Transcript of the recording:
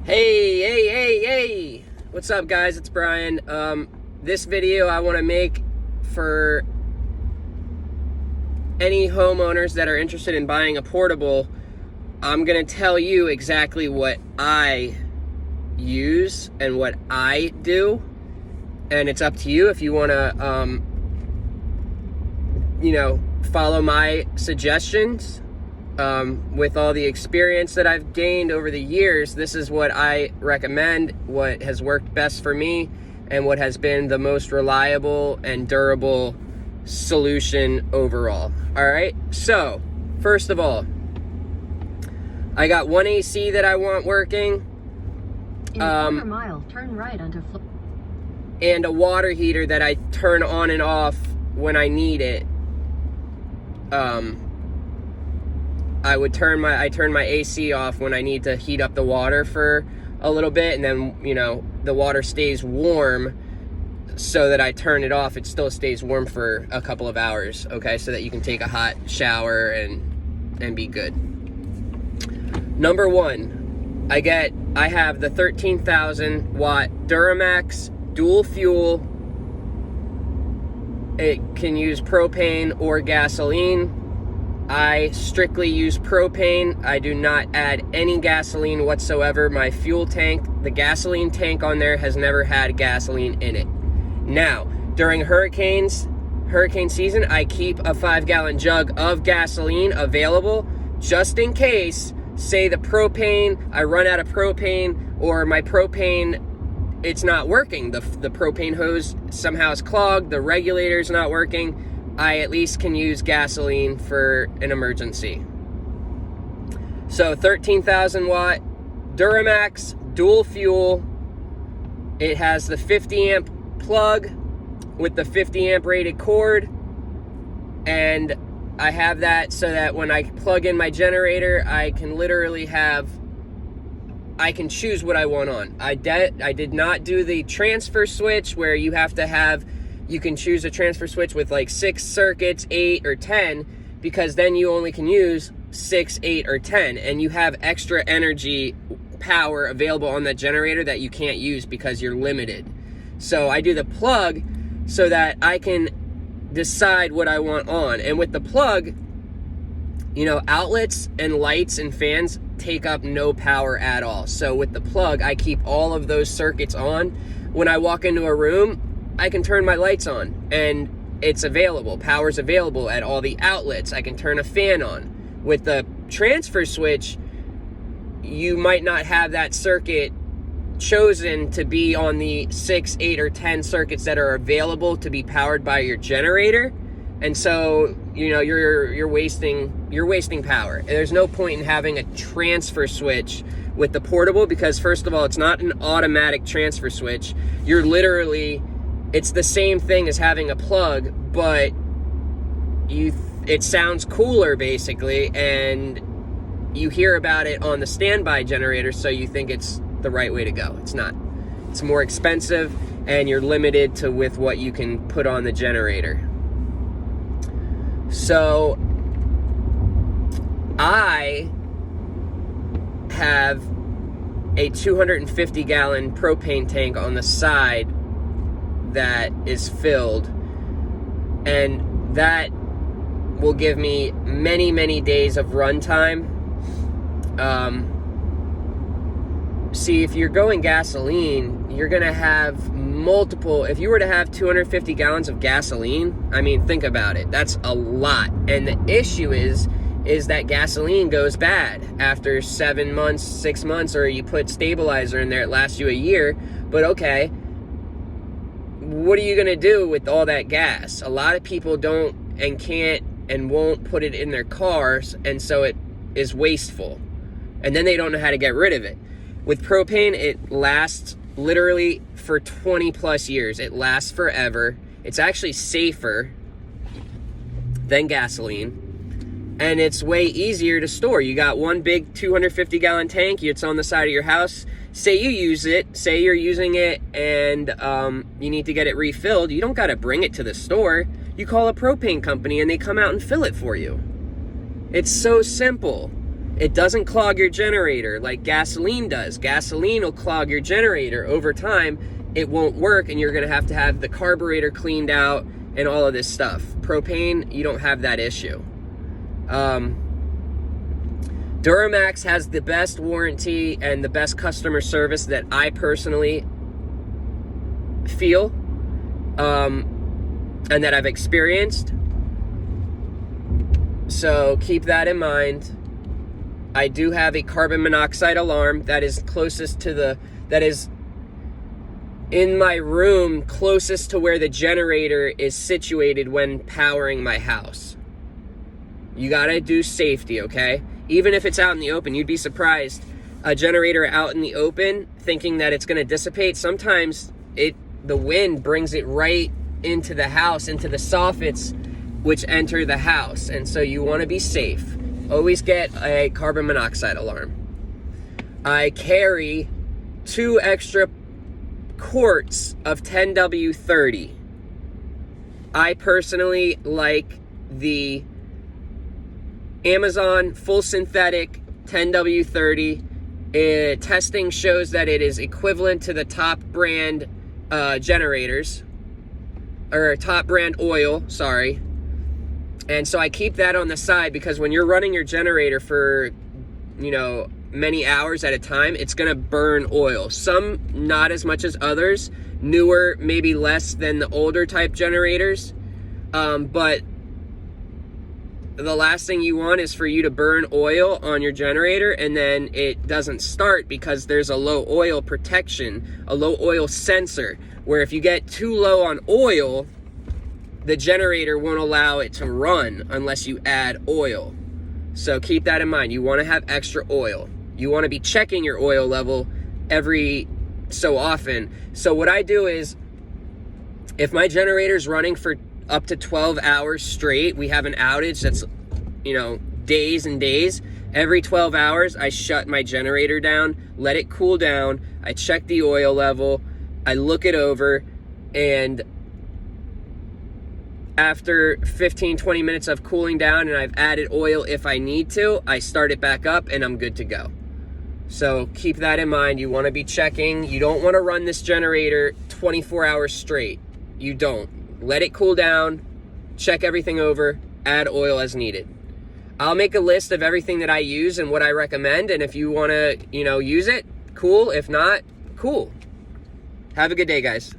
Hey! What's up, guys? It's Brian. This video I want to make for any homeowners that are interested in buying a portable. I'm going to tell you exactly what I use and what I do, and it's up to you if you want to, follow my suggestions. With all the experience that I've gained over the years, this is what I recommend, what has worked best for me, and what has been the most reliable and durable solution overall. All right, so first of all, I got one AC that I want working. In a quarter mile, turn right onto and a water heater that I turn on and off when I need it. I turn my AC off when I need to heat up the water for a little bit, and then, the water stays warm so that I turn it off. It still stays warm for a couple of hours, okay, so that you can take a hot shower and be good. Number one, I have the 13,000 watt DuroMax dual fuel. It can use propane or gasoline. I strictly use propane. I do not add any gasoline whatsoever. My fuel tank, the gasoline tank on there, has never had gasoline in it. Now, during hurricane season, I keep a 5-gallon jug of gasoline available just in case, say I run out of propane, or my propane, it's not working. The propane hose somehow is clogged, the regulator's not working. I at least can use gasoline for an emergency. So 13,000 watt DuroMax dual fuel. It has the 50 amp plug with the 50 amp rated cord, and I have that so that when I plug in my generator, I can choose what I want on. I did not do the transfer switch where you can choose a transfer switch with like 6 circuits, 8 or 10, because then you only can use 6, 8 or 10, and you have extra energy power available on that generator that you can't use because you're limited. So I do the plug so that I can decide what I want on. And with the plug, outlets and lights and fans take up no power at all. So with the plug, I keep all of those circuits on. When I walk into a room, I can turn my lights on and it's available. Power's available at all the outlets. I can turn a fan on. With the transfer switch, you might not have that circuit chosen to be on the 6, 8, or 10 circuits that are available to be powered by your generator. And so, you're wasting power. And there's no point in having a transfer switch with the portable, because first of all, it's not an automatic transfer switch. It's the same thing as having a plug, but it sounds cooler basically, and you hear about it on the standby generator, so you think it's the right way to go. It's not. It's more expensive, and you're limited with what you can put on the generator. So I have a 250-gallon propane tank on the side that is filled, and that will give me many, many days of runtime. See, if you're going gasoline, you're gonna have if you were to have 250 gallons of gasoline, think about it, that's a lot. And the issue is that gasoline goes bad after 7 months, 6 months, or you put stabilizer in there, it lasts you a year. But okay, what are you going to do with all that gas? A lot of people don't and can't and won't put it in their cars, and so it is wasteful. And then they don't know how to get rid of it. With propane, it lasts literally for 20 plus years. It lasts forever. It's actually safer than gasoline, and it's way easier to store. You got one big 250-gallon tank. It's on the side of your house. Say you're using it and you need to get it refilled. You don't got to bring it to the store. You call a propane company and they come out and fill it for you. It's so simple. It doesn't clog your generator like gasoline does. Gasoline will clog your generator. Over time, it won't work, and you're going to have the carburetor cleaned out and all of this stuff. Propane, you don't have that issue. DuroMax has the best warranty and the best customer service that I personally feel, and that I've experienced. So keep that in mind. I do have a carbon monoxide alarm that is in my room, closest to where the generator is situated when powering my house. You gotta do safety, okay? Even if it's out in the open, you'd be surprised. A generator out in the open, thinking that it's gonna dissipate, sometimes the wind brings it right into the house, into the soffits, which enter the house. And so you wanna be safe. Always get a carbon monoxide alarm. I carry 2 extra quarts of 10W30. I personally like the Amazon full synthetic 10W30. Testing shows that it is equivalent to the top brand generators, or top brand oil, sorry. And so I keep that on the side, because when you're running your generator for, many hours at a time, it's gonna burn oil. Some not as much as others. Newer, maybe less than the older type generators. But the last thing you want is for you to burn oil on your generator and then it doesn't start, because there's a low oil protection, a low oil sensor, where if you get too low on oil, the generator won't allow it to run unless you add oil. So keep that in mind. You want to have extra oil. You want to be checking your oil level every so often. So what I do is, if my generator's running for up to 12 hours straight, we have an outage that's, days and days. Every 12 hours, I shut my generator down, let it cool down. I check the oil level. I look it over, and after 15-20 minutes of cooling down and I've added oil if I need to, I start it back up and I'm good to go. So keep that in mind. You want to be checking. You don't want to run this generator 24 hours straight. You don't. Let it cool down, check everything over, add oil as needed. I'll make a list of everything that I use and what I recommend, and if you want to, use it, cool. If not, cool. Have a good day, guys.